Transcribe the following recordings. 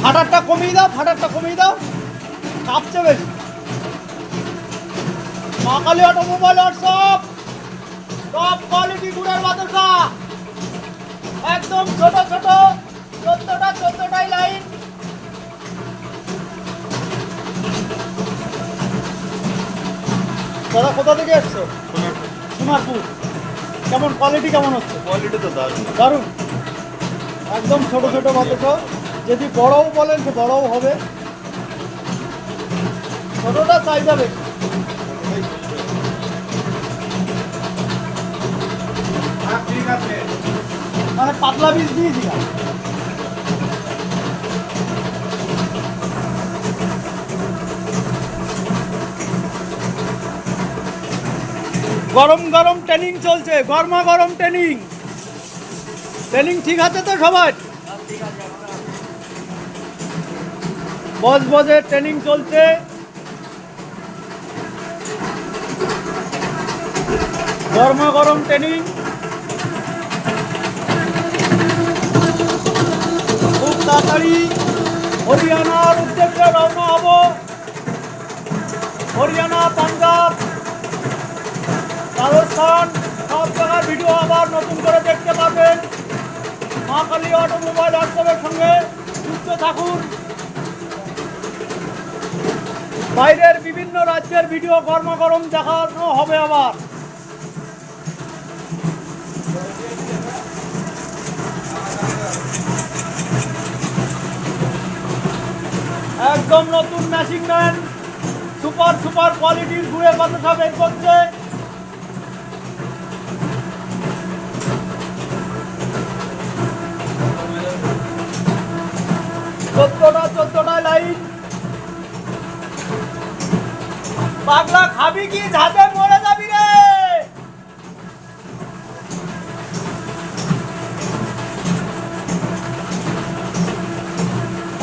ফাটারটা কমিয়ে দাও, ফাটারটা কমিয়ে দাও, কাঁপছে বেশি। মা Kali automobile workshop, top quality গুড়ের বাতাসা, একদম ছোট ছোট 14টাই লাইন। দাদা কোথা থেকে এসছো? সোনারপুর। কেমন কোয়ালিটি, কেমন হচ্ছে? কোয়ালিটি তো দারুণ। দারুণ, একদম ছোট ছোট বাতাসা। যদি বড়ও বলেন সে বড়ও হবে, ছোটটা চাহিদা বেশি। ঠিক আছে, মানে পাতলা বীজ দিয়েছিলাম। গরম গরম ট্রেনিং চলছে, গরমা গরম ট্রেনিং। ট্রেনিং ঠিক আছে তো সবাই? বজবজের ট্রেনিং চলছে। গরমা গরম ট্রেনিং, খুব তাড়াতাড়ি হরিয়ানার উদ্দেশ্যে রওনা হব। হরিয়ানা, পাঞ্জাব, রাজস্থান, সব জায়গার ভিডিও আবার নতুন করে দেখতে পাবেন। মা কালী অটোমোবাইল ওয়ার্কশপের সঙ্গে যুক্ত থাকুন। বাইরের বিভিন্ন রাজ্যের ভিডিও গরমা গরম দেখানো হবে আবার। একদম নতুন মেশিন ম্যান সুপার সুপার কোয়ালিটির গুড়ের বাতাসা বের করছে। চোদ্দটায় লাইন। পাগলা খাবি কি, ঝাঁপে মরে যাবি রে।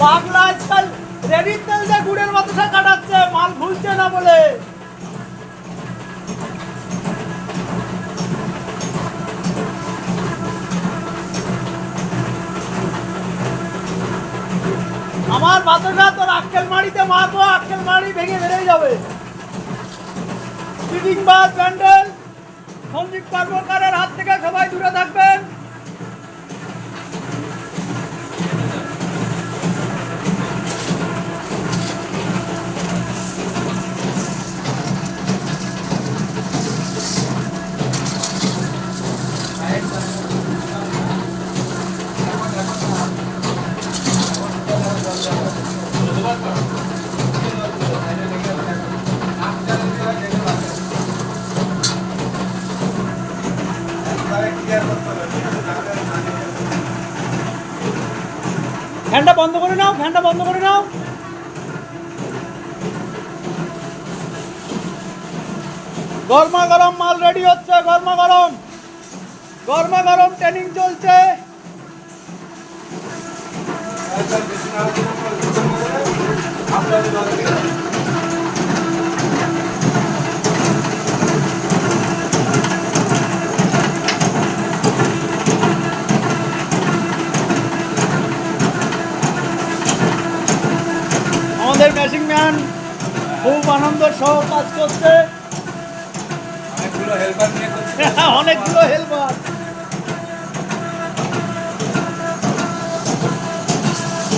পাগলা আজকাল রেডির তেল দিয়ে গুড়ের বাতাসা কাটাচ্ছে, মাল ভুলছে না বলে। আমার বাতাসা তোর আক্কেল মারিতে মারবো, আক্কেল মারি ভেঙে বেড়ে যাবে। ফিটিং বাস প্যান্ডেল সঞ্জীব কর্মকারের হাত থেকে সবাই দূরে থাকবেন। ফ্যানটা বন্ধ করে নাও, ফ্যানটা বন্ধ করে নাও। গরমা গরম মাল রেডি হচ্ছে, গরমা গরম, গরমা গরম ট্রেনিং চলছে। আমাদের মেশিন ম্যান খুব আনন্দ সহ কাজ করছে। অনেকগুলো হেল্পার নিয়ে করছে। অনেকগুলো হেল্পার।